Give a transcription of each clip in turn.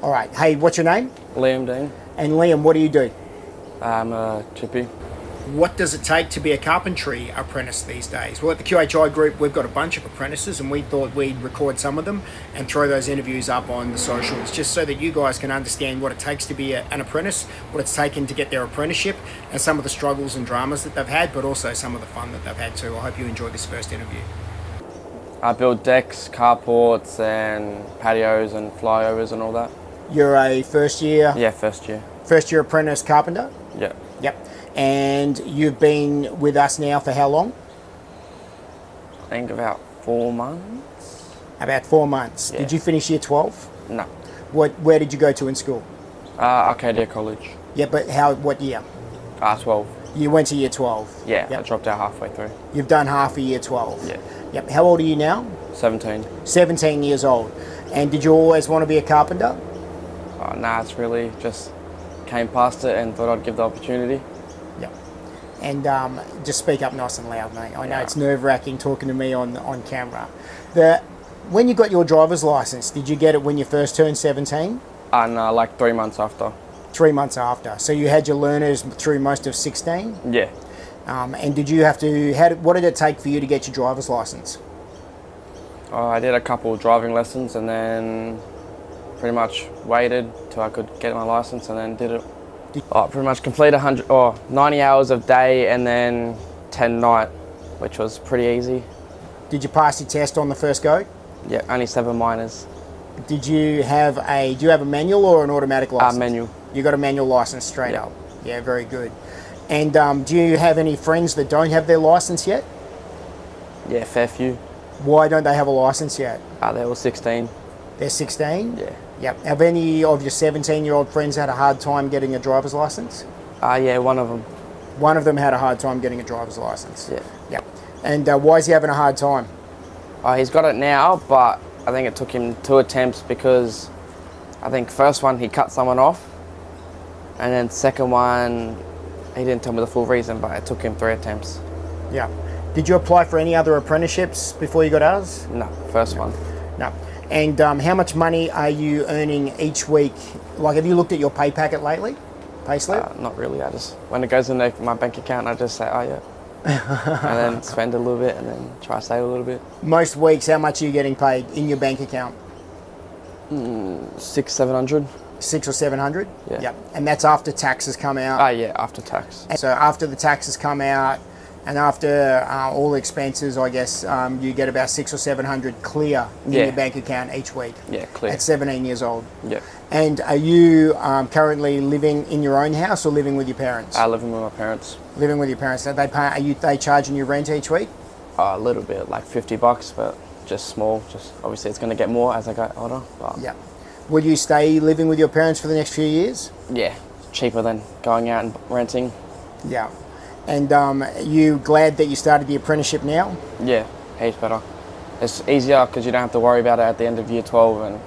All right. Hey, what's your name? Liam Dean. And Liam, what do you do? I'm a chippy. What does it take to be a carpentry apprentice these days? Well, at the QHI group, we've got a bunch of apprentices, and we thought we'd record some of them and throw those interviews up on the socials, just so that you guys can understand what it takes to be an apprentice, what it's taken to get their apprenticeship, and some of the struggles and dramas that they've had, but also some of the fun that they've had too. I hope you enjoy this first interview. I build decks, carports, and patios and flyovers and all that. You're a first year apprentice carpenter? Yeah. Yep. And you've been with us now for how long? I think about 4 months. About 4 months. Yeah. Did you finish year 12? No. Where did you go to in school? Arcadia College. Yeah, but what year? 12. You went to year 12? Yeah, Yep. I dropped out halfway through. You've done half a year 12? Yeah. Yep. How old are you now? 17. 17 years old. And did you always want to be a carpenter? Nah, it's really just came past it and thought I'd give the opportunity. Yep. And just speak up nice and loud, mate. I know Yeah. it's nerve-wracking talking to me on camera. When you got your driver's license, did you get it when you first turned 17? And like 3 months after. 3 months after. So you had your learners through most of 16? Yeah. And did you have to, what did it take for you to get your driver's license? I did a couple of driving lessons and then pretty much waited till I could get my license and then did it. I pretty much completed 90 hours of day and then 10 night, which was pretty easy. Did you pass your test on the first go? Yeah, only 7 minors. Do you have a manual or an automatic license? Manual. You got a manual license straight Yeah. up. Yeah, very good. And do you have any friends that don't have their license yet? Yeah, fair few. Why don't they have a license yet? They were 16. They're 16? Yeah. Yep. Have any of your 17-year-old friends had a hard time getting a driver's license? Yeah, one of them. One of them had a hard time getting a driver's license? Yeah. Yep. And why is he having a hard time? He's got it now, but I think it took him 2 attempts because I think first one he cut someone off, and then second one he didn't tell me the full reason, but it took him 3 attempts. Yeah. Did you apply for any other apprenticeships before you got ours? No, first one. No. And how much money are you earning each week? Like, have you looked at your pay packet lately? Pay slip? Not really. I just, when it goes in my bank account, I just say, oh yeah. And then spend a little bit and then try to save a little bit. Most weeks, how much are you getting paid in your bank account? 600-700. 600 or 700? Yeah. Yep. And that's after taxes come out? Yeah, after tax. And so after the taxes come out and after all the expenses, I guess, you get about 600 or 700 clear in your bank account each week. Yeah, clear. At 17 years old. Yeah. And are you currently living in your own house or living with your parents? Living with my parents. Living with your parents. Are they charging you rent each week? A little bit, like $50, but just small. Just obviously it's going to get more as I get older. But Yeah. Will you stay living with your parents for the next few years? yeah, cheaper than going out and renting. Yeah. And you glad that you started the apprenticeship now? Yeah, heaps better. It's easier because you don't have to worry about it at the end of year 12 and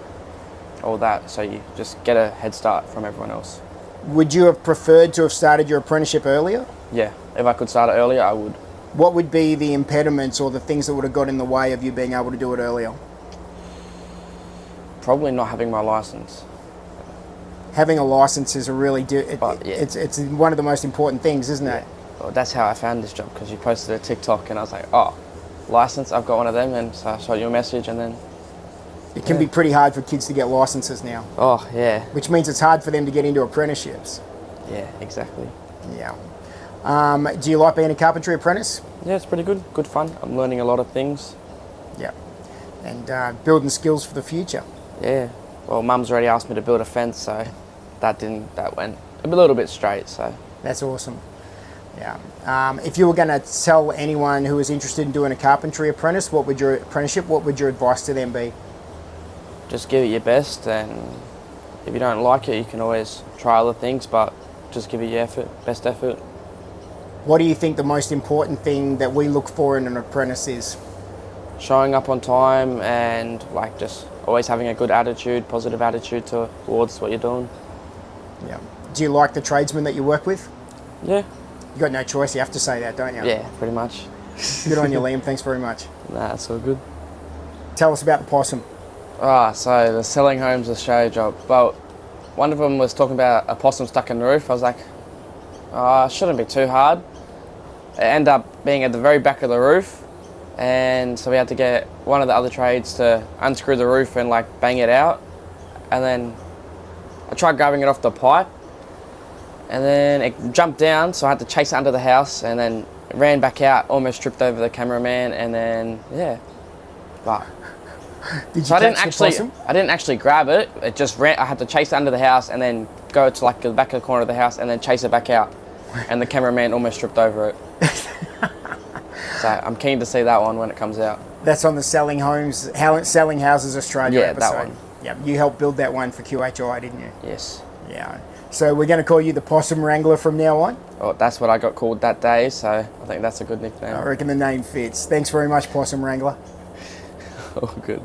all that, so you just get a head start from everyone else. Would you have preferred to have started your apprenticeship earlier? Yeah, if I could start it earlier, I would. What would be the impediments or the things that would have got in the way of you being able to do it earlier? Probably not having my license. Having a license is a really But, yeah. it's one of the most important things, isn't it? Well, that's how I found this job, because you posted a TikTok and I was like, oh, license, I've got one of them, and so I shot you a message and then... It can be pretty hard for kids to get licenses now. Oh, yeah. Which means it's hard for them to get into apprenticeships. Yeah, exactly. Yeah. Do you like being a carpentry apprentice? Yeah, it's pretty good. Good fun. I'm learning a lot of things. Yeah. And building skills for the future. Yeah. Well, Mum's already asked me to build a fence, so that went a little bit straight, so. That's awesome. Yeah. If you were going to tell anyone who was interested in doing a carpentry apprenticeship, what would your advice to them be? Just give it your best, and if you don't like it, you can always try other things, but just give it your best effort. What do you think the most important thing that we look for in an apprentice is? Showing up on time and like just always having a good attitude, positive attitude towards what you're doing. Yeah. Do you like the tradesmen that you work with? Yeah. You got no choice, you have to say that, don't you? Yeah, pretty much. Good on you, Liam. Thanks very much. Nah, that's all good. Tell us about the possum. So the selling homes Australia job. Well, one of them was talking about a possum stuck in the roof. I was like, oh, it shouldn't be too hard. It ended up being at the very back of the roof, and so we had to get one of the other trades to unscrew the roof and like bang it out. And then I tried grabbing it off the pipe, and then it jumped down, so I had to chase it under the house, and then it ran back out, almost tripped over the cameraman, and then yeah. But Did you so I catch the possum? I didn't actually grab it. It just ran. I had to chase it under the house and then go to like the back of the corner of the house and then chase it back out. And the cameraman almost tripped over it. So I'm keen to see that one when it comes out. That's on the Selling Houses Australia Yeah, episode. that one. Yeah, you helped build that one for QHI, didn't you? Yes. Yeah. So we're going to call you the Possum Wrangler from now on? Oh, that's what I got called that day, so I think that's a good nickname. I reckon the name fits. Thanks very much, Possum Wrangler. Oh, good.